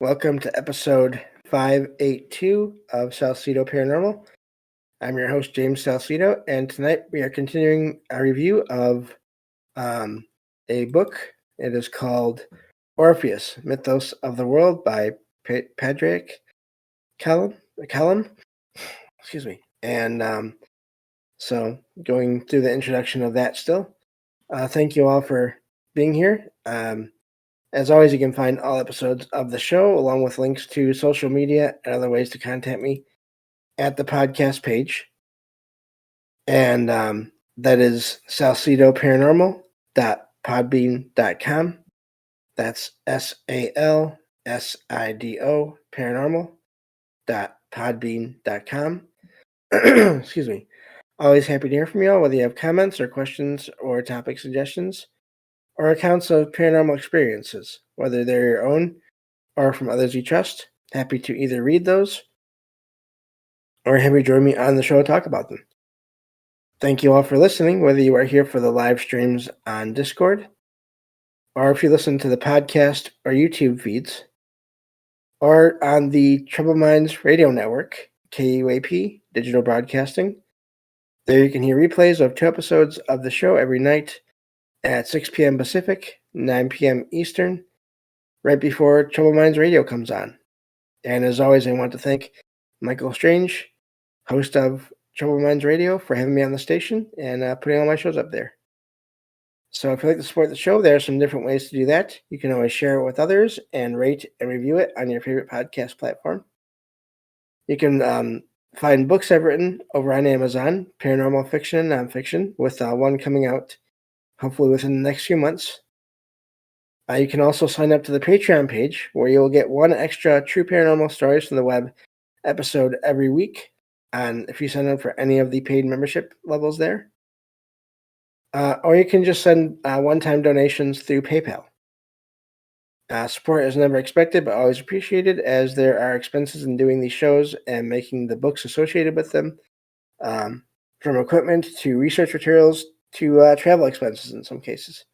Welcome to episode 582 of Salsidoparanormal. I'm your host, James Salcido, and tonight we are continuing our review of a book. It is called Orpheus, Mythos of the World by Padraic Callum. Excuse me. And so going through the introduction of that still. Thank you all for being here. As always, you can find all episodes of the show along with links to social media and other ways to contact me at the podcast page. And that is salsidoparanormal.podbean.com. That's SALSIDO paranormal.podbean.com. Excuse me. Always happy to hear from you all, whether you have comments or questions or topic suggestions or accounts of paranormal experiences, whether they're your own or from others you trust. Happy to either read those or have you join me on the show to talk about them. Thank you all for listening, whether you are here for the live streams on Discord, or if you listen to the podcast or YouTube feeds, or on the Troubled Minds Radio Network, KUAP, Digital Broadcasting. There you can hear replays of 2 episodes of the show every night at 6 p.m. Pacific, 9 p.m. Eastern, right before Troubled Minds Radio comes on. And as always, I want to thank Michael Strange, host of Troubled Minds Radio, for having me on the station and putting all my shows up there. So if you'd like to support the show, there are some different ways to do that. You can always share it with others and rate and review it on your favorite podcast platform. You can find books I've written over on Amazon, paranormal fiction and nonfiction, with one coming out hopefully within the next few months. You can also sign up to the Patreon page, where you'll get 1 extra True Paranormal Stories from the Web episode every week, and if you sign up for any of the paid membership levels there. Or you can just send one-time donations through PayPal. Support is never expected, but always appreciated, as there are expenses in doing these shows and making the books associated with them, from equipment to research materials to travel expenses in some cases.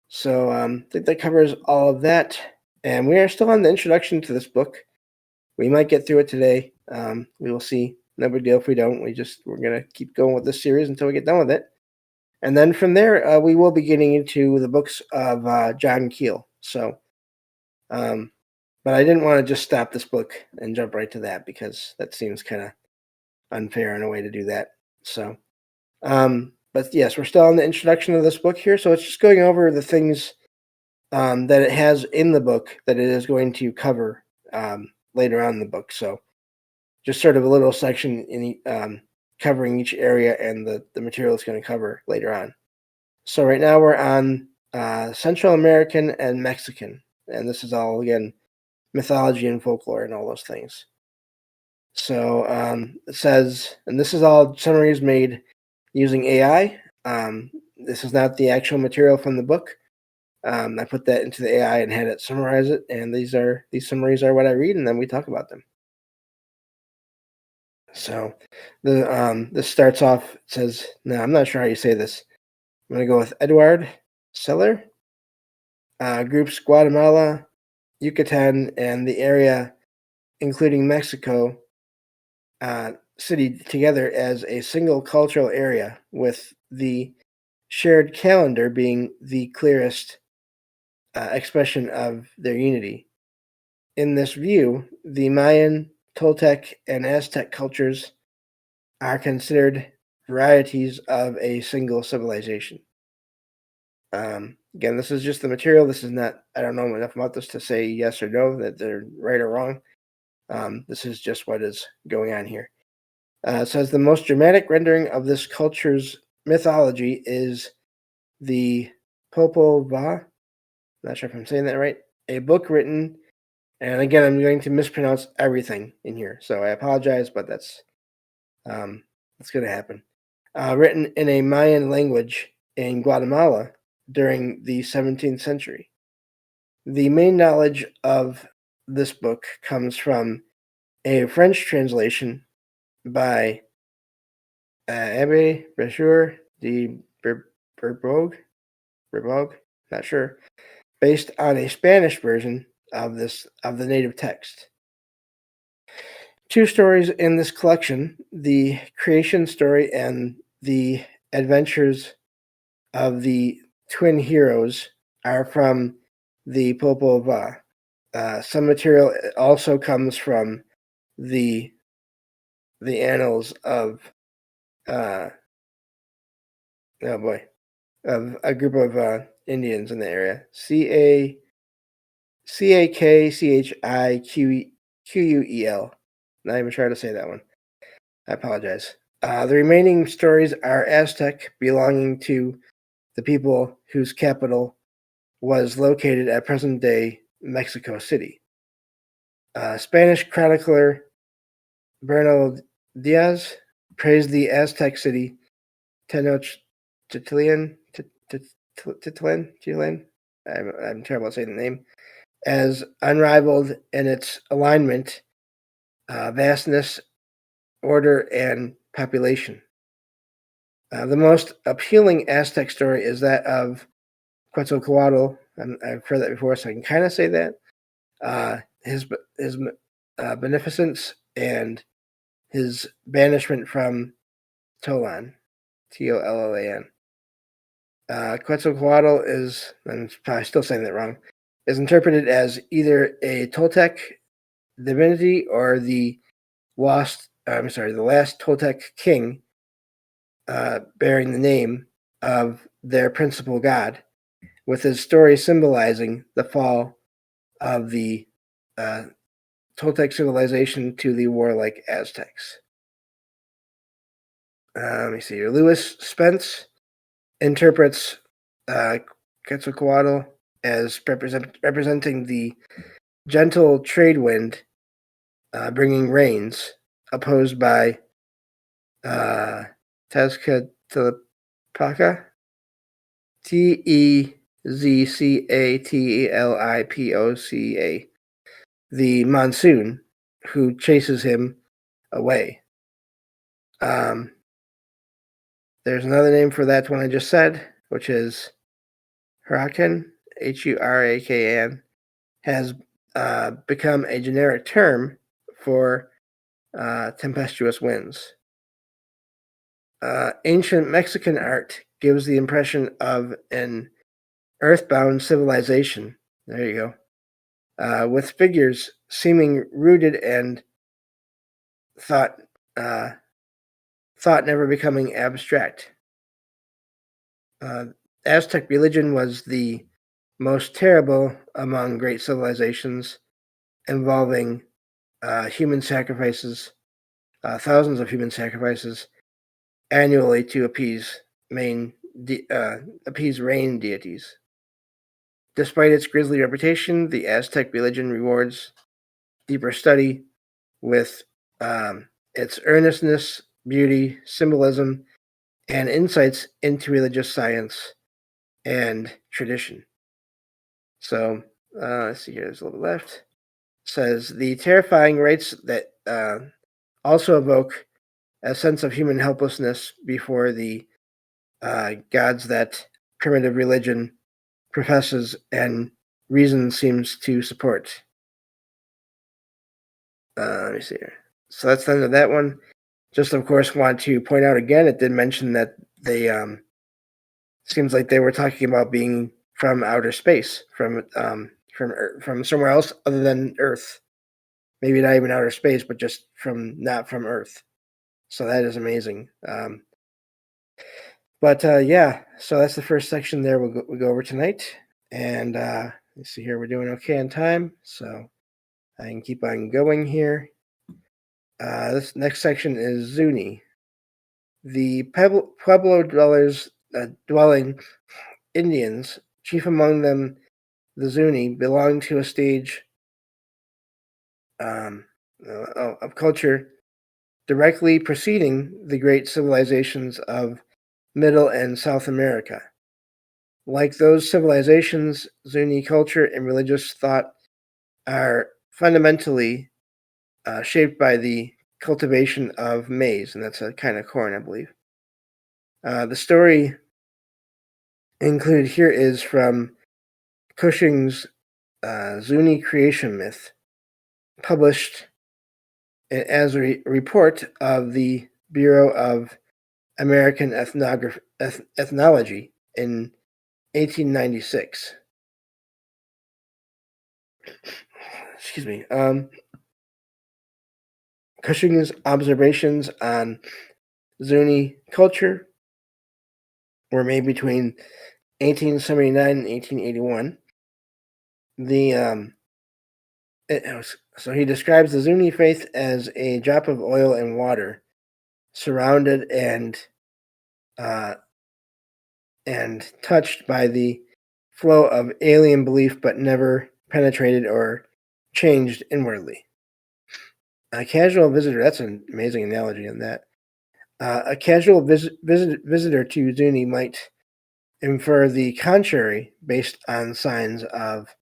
So I think that covers all of that. And we are still on the introduction to this book. We might get through it today. We will see. No big deal if we don't. We're going to keep going with this series until we get done with it. And then from there, we will be getting into the books of John Keel. So, but I didn't want to just stop this book and jump right to that, because that seems kind of unfair in a way to do that. So, but yes, we're still on the introduction of this book here. So it's just going over the things that it has in the book that it is going to cover later on in the book. So just sort of a little section in covering each area and the material it's going to cover later on. So right now we're on Central American and Mexican. And this is all, again, mythology and folklore and all those things. So it says, and this is all summaries made using AI. This is not the actual material from the book. I put that into the AI and had it summarize it, and these summaries are what I read, and then we talk about them. So this starts off. It says, no, I'm not sure how you say this. I'm going to go with Edward Seller. Groups Guatemala, Yucatan, and the area, including Mexico City, together as a single cultural area, with the shared calendar being the clearest expression of their unity. In this view, the Mayan, Toltec, and Aztec cultures are considered varieties of a single civilization. Again, this is just the material. This is not, I don't know enough about this to say yes or no, that they're right or wrong. This is just what is going on here. It says the most dramatic rendering of this culture's mythology is the Popol Vuh. Not sure if I'm saying that right. A book written, and again, I'm going to mispronounce everything in here, so I apologize, but that's going to happen. Written in a Mayan language in Guatemala during the 17th century. The main knowledge of this book comes from a French translation by Abbé Brasseur de Bourbourg, not sure, based on a Spanish version of the native text. Two stories in this collection, the creation story and the adventures of the twin heroes, are from the Popol Vuh. Some material also comes from the annals of of a group of Indians in the area. Cakchiquel. Not even sure how to say that one. I apologize. The remaining stories are Aztec, belonging to the people whose capital was located at present-day Mexico City. Spanish chronicler Bernal Diaz praised the Aztec city Tenochtitlan. I'm terrible at saying the name. As unrivaled in its alignment, vastness, order, and population. The most appealing Aztec story is that of Quetzalcoatl. I've heard that before, so I can kind of say that. His beneficence and his banishment from Tolan, Tollan. Quetzalcoatl is, I'm probably still saying that wrong, is interpreted as either a Toltec divinity or the last Toltec king, bearing the name of their principal god, with his story symbolizing the fall of the Toltec civilization to the warlike Aztecs. Let me see here. Lewis Spence interprets Quetzalcoatl as representing the gentle trade wind bringing rains, opposed by Tezcatlipoca, Tezcatlipoca, the monsoon, who chases him away. There's another name for that one I just said, which is Huracan, Hurakan, has become a generic term for tempestuous winds. Ancient Mexican art gives the impression of an earthbound civilization. There you go. With figures seeming rooted and thought never becoming abstract. Aztec religion was the most terrible among great civilizations, involving human sacrifices, thousands of human sacrifices annually to appease rain deities. Despite its grisly reputation, the Aztec religion rewards deeper study with its earnestness, beauty, symbolism, and insights into religious science and tradition. So, let's see here, there's a little bit left. It says, the terrifying rites that also evoke a sense of human helplessness before the gods that primitive religion professes and reason seems to support. Let me see here. So that's the end of that one. Just, of course, want to point out again, it did mention that they seems like they were talking about being from outer space, from somewhere else other than Earth. Maybe not even outer space, but just not from Earth. So that is amazing. Yeah, so that's the first section there we'll go over tonight. And let's see here, we're doing okay on time, so I can keep on going here. This next section is Zuni. The Pueblo dwelling Indians, chief among them the Zuni, belong to a stage of culture directly preceding the great civilizations of Middle and South America. Like those civilizations, Zuni culture and religious thought are fundamentally shaped by the cultivation of maize, and that's a kind of corn, I believe. The story included here is from Cushing's Zuni creation myth, published as a report of the Bureau of American Ethnology in 1896. Excuse me. Cushing's observations on Zuni culture were made between 1879 and 1881. So he describes the Zuni faith as a drop of oil in water, surrounded and touched by the flow of alien belief, but never penetrated or changed inwardly. A casual visitor, that's an amazing analogy in that. A casual visitor to Zuni might infer the contrary based on signs of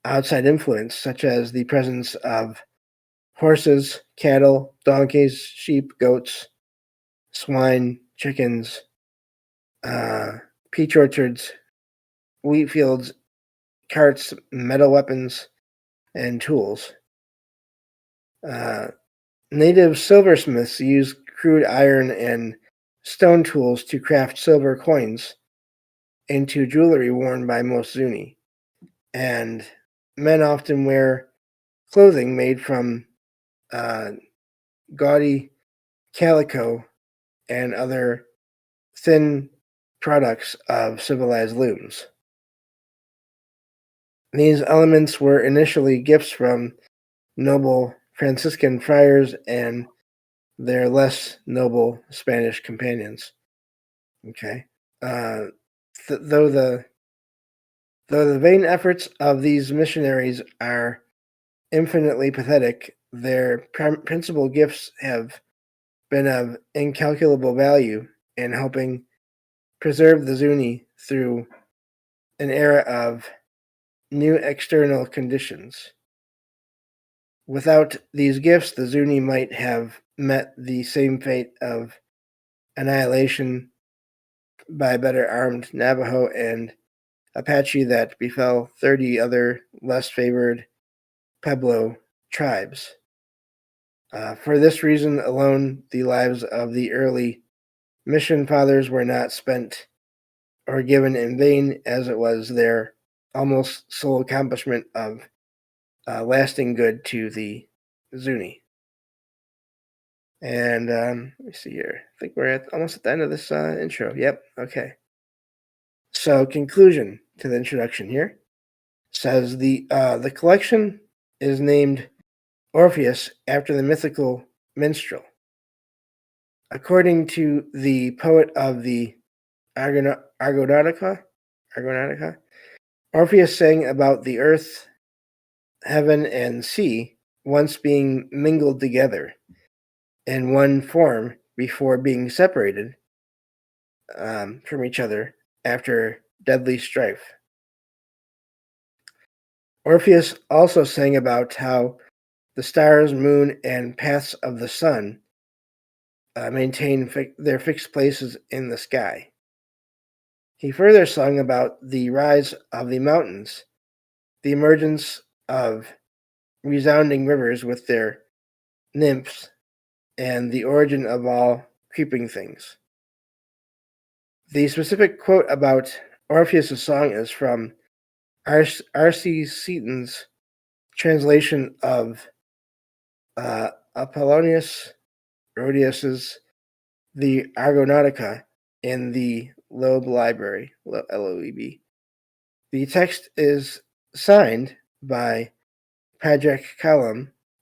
outside influence, such as the presence of horses, cattle, donkeys, sheep, goats, swine, chickens, peach orchards, wheat fields, carts, metal weapons, and tools. Native silversmiths use crude iron and stone tools to craft silver coins into jewelry worn by most Zuni. And men often wear clothing made from gaudy calico and other thin products of civilized looms. These elements were initially gifts from noble Franciscan friars and their less noble Spanish companions. Okay. Though the vain efforts of these missionaries are infinitely pathetic, their principal gifts have been of incalculable value in helping preserve the Zuni through an era of new external conditions. Without these gifts, the Zuni might have met the same fate of annihilation by better armed Navajo and Apache that befell 30 other less favored Pueblo tribes. For this reason alone, the lives of the early mission fathers were not spent or given in vain, as it was their almost sole accomplishment of lasting good to the Zuni. And let me see here. I think we're almost at the end of this intro. Yep. Okay. So, conclusion to the introduction here says the collection is named Orpheus after the mythical minstrel. According to the poet of the Argonautica, Orpheus sang about the earth, heaven, and sea once being mingled together in one form before being separated from each other after deadly strife. Orpheus also sang about how the stars, moon, and paths of the sun maintain their fixed places in the sky. He further sung about the rise of the mountains, the emergence of resounding rivers with their nymphs, and the origin of all creeping things. The specific quote about Orpheus' song is from R.C. Seaton's translation of Apollonius Rhodius's The Argonautica in the Loeb Library, LOEB. The text is signed by Padraic,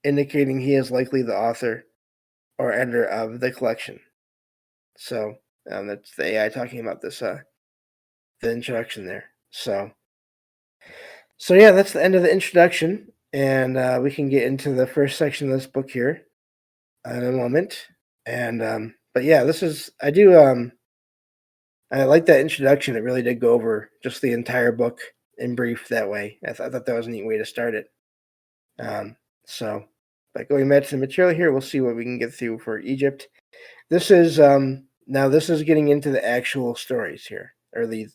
indicating he is likely the author or editor of the collection. So that's the AI talking about this, the introduction there. So yeah, that's the end of the introduction, and we can get into the first section of this book here in a moment. And but yeah, I like that introduction. It really did go over just the entire book in brief that way. I thought that was a neat way to start it. So by going back to the material here, we'll see what we can get through for Egypt. This is now this is getting into the actual stories here, or the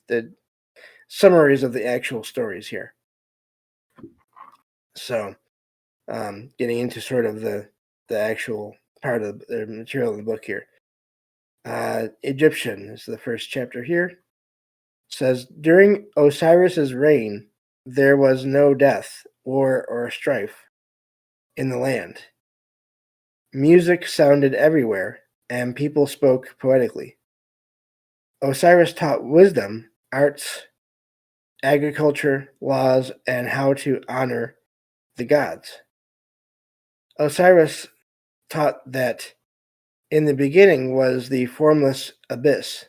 summaries of the actual stories here. So, getting into sort of the actual part of the material of the book here. Egyptian is the first chapter here. It says, during Osiris's reign, there was no death, war, or strife in the land. Music sounded everywhere, and people spoke poetically. Osiris taught wisdom, arts, agriculture, laws, and how to honor the gods. Osiris taught that in the beginning was the formless abyss.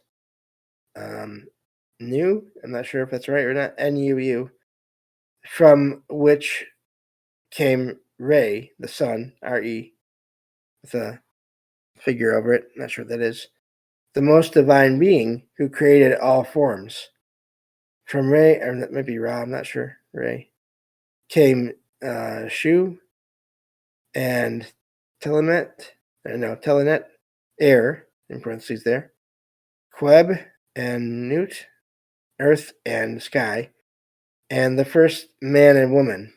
Nu, I'm not sure if that's right or not, N-U-U, from which came Re, the sun, R-E, with a figure over it, not sure what that is, the most divine being who created all forms. From Re, or that might be Ra, I'm not sure, Re, came Shu and Telenet, air, in parentheses there, Queb and Newt, earth and sky, and the first man and woman.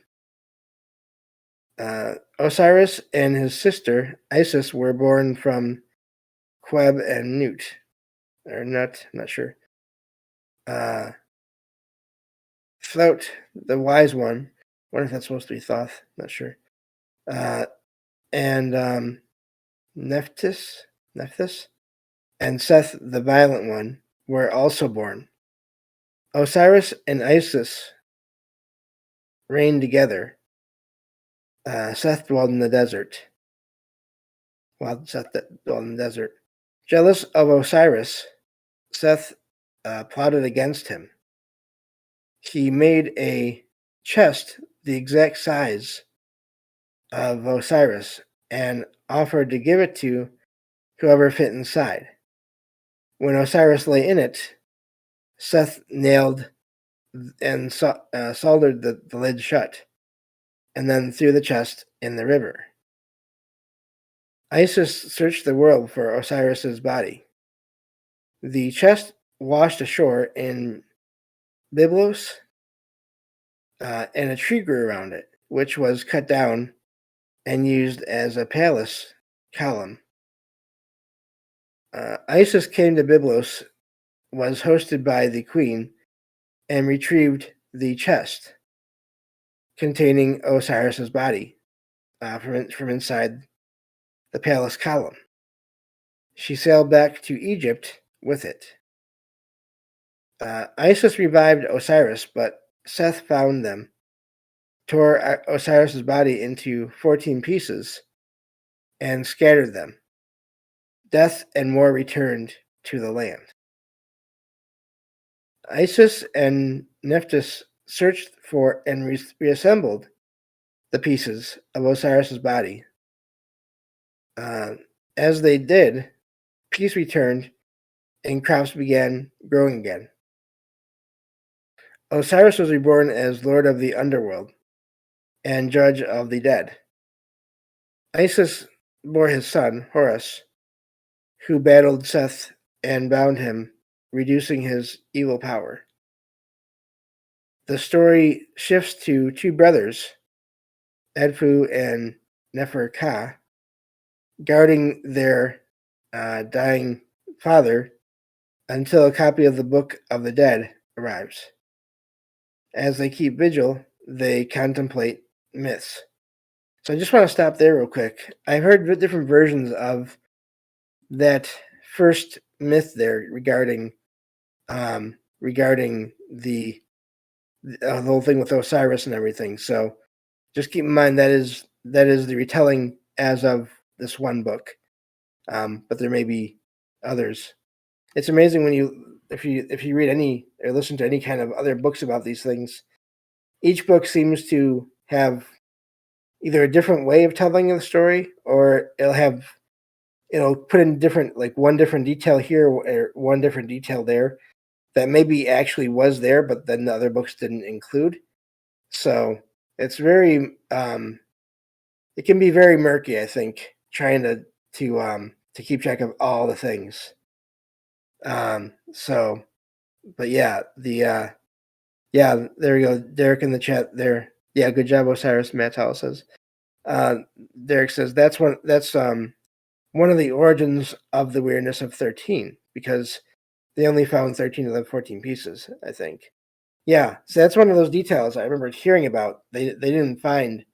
Osiris and his sister Isis were born from Queb and Newt, or Nut, I'm not sure. Thoth, the wise one, I wonder if that's supposed to be Thoth, not sure. And Nephthys, and Seth, the violent one, were also born. Osiris and Isis reigned together. Seth dwelled in the desert. Jealous of Osiris, Seth plotted against him. He made a chest the exact size of Osiris and offered to give it to whoever fit inside. When Osiris lay in it, Seth nailed and soldered the lid shut, and then threw the chest in the river. Isis searched the world for Osiris's body. The chest washed ashore in Byblos, and a tree grew around it, which was cut down and used as a palace column. Isis came to Byblos, was hosted by the queen, and retrieved the chest containing Osiris's body from inside the palace column. She sailed back to Egypt with it. Isis revived Osiris, but Seth found them, tore Osiris's body into 14 pieces, and scattered them. Death and war returned to the land. Isis and Nephthys searched for and reassembled the pieces of Osiris's body. As they did, peace returned and crops began growing again. Osiris was reborn as Lord of the Underworld and Judge of the Dead. Isis bore his son, Horus, who battled Seth and bound him, reducing his evil power. The story shifts to two brothers, Edfu and Nefer-Ka, guarding their dying father until a copy of the Book of the Dead arrives. As they keep vigil, they contemplate myths. So I just want to stop there real quick. I've heard different versions of that first myth there regarding the whole thing with Osiris and everything. So just keep in mind that is the retelling as of this one book, but there may be others. It's amazing when if you read any or listen to any kind of other books about these things. Each book seems to have either a different way of telling the story, or it'll put in different, like one different detail here or one different detail there that maybe actually was there, but then the other books didn't include. So it's very it can be very murky, I think, trying to keep track of all the things. But yeah, there we go. Derek in the chat there Yeah, good job, Osiris. Mattel says. Derek says that's one of the origins of the weirdness of 13 because they only found 13 of the 14 pieces, I think. Yeah, so that's one of those details I remember hearing about. They didn't find.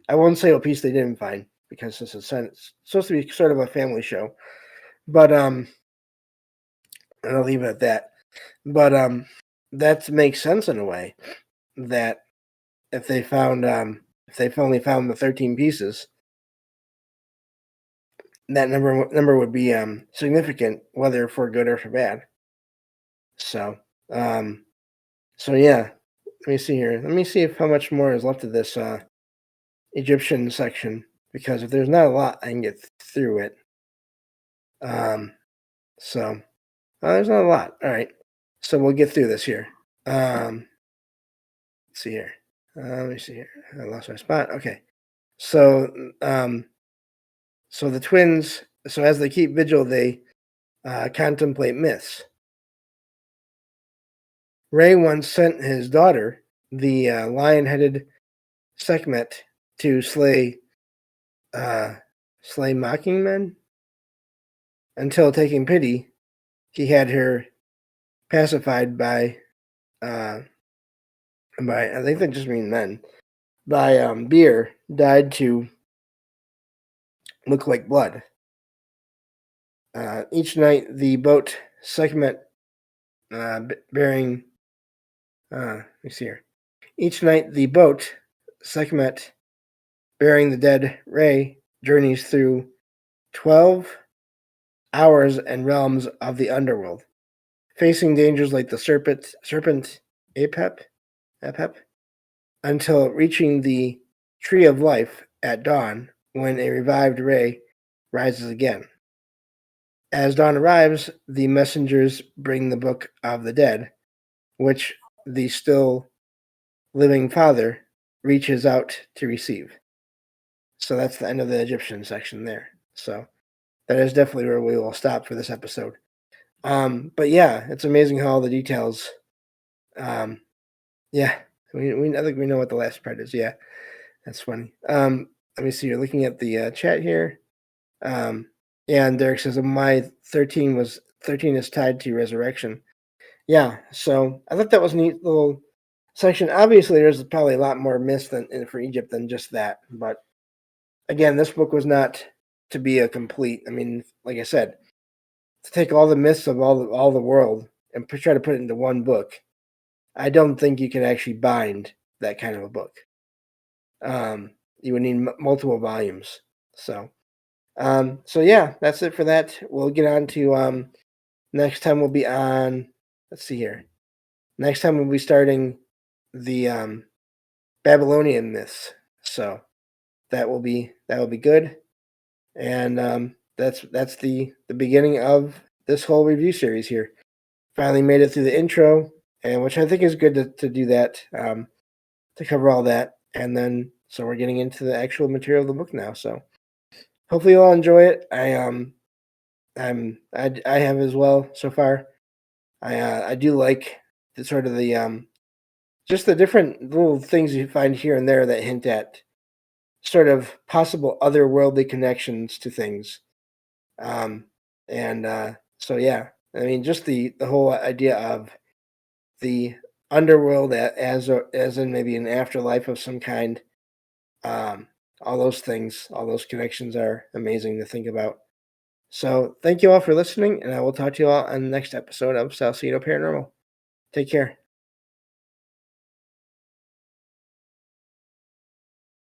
I won't say what piece they didn't find because this is supposed to be sort of a family show, but I'll leave it at that. But that makes sense in a way that if they found if they've only found the 13 pieces, that number would be significant, whether for good or for bad. So um, so yeah. Let me see here. Let me see if how much more is left of this Egyptian section because if there's not a lot, I can get through it. So there's not a lot. All right, so we'll get through this here. Let's see here. Let me see here. I lost my spot. Okay, so so the twins. So as they keep vigil, they contemplate myths. Ray once sent his daughter, the lion-headed Sekhmet, to slay mockingmen. Until taking pity, he had her pacified by I think they just mean men, by beer dyed to look like blood. Each night, the boat Sekhmet bearing. Let me see here. Each night, the boat Sekhmet bearing the dead Ray journeys through 12 hours and realms of the underworld, facing dangers like the serpent Apep, until reaching the Tree of Life at dawn, when a revived Ray rises again. As dawn arrives, the messengers bring the Book of the Dead, which the still living father reaches out to receive. So that's the end of the Egyptian section there. So that is definitely where we will stop for this episode. But yeah, it's amazing how all the details. Yeah, I think we know what the last part is. Yeah, that's funny. Let me see. You're looking at the chat here. And Derek says, "My 13 is tied to resurrection." Yeah, so I thought that was a neat little section. Obviously, there's probably a lot more myths for Egypt than just that. But again, this book was not to be a complete. I mean, like I said, to take all the myths of all the world and try to put it into one book, I don't think you can actually bind that kind of a book. You would need multiple volumes. So yeah, that's it for that. We'll get on to next time. We'll be on. Let's see here. Next time we'll be starting the Babylonian myths. So that will be good. And that's the beginning of this whole review series here. Finally made it through the intro, and which I think is good to do that, to cover all that, and then so we're getting into the actual material of the book now. So hopefully you'll all enjoy it. I have as well so far. I do like the sort of the just the different little things you find here and there that hint at sort of possible otherworldly connections to things. And so yeah, I mean, just the whole idea of the underworld as in maybe an afterlife of some kind. All those things, all those connections are amazing to think about. So thank you all for listening, and I will talk to you all on the next episode of Salsidoparanormal. Take care.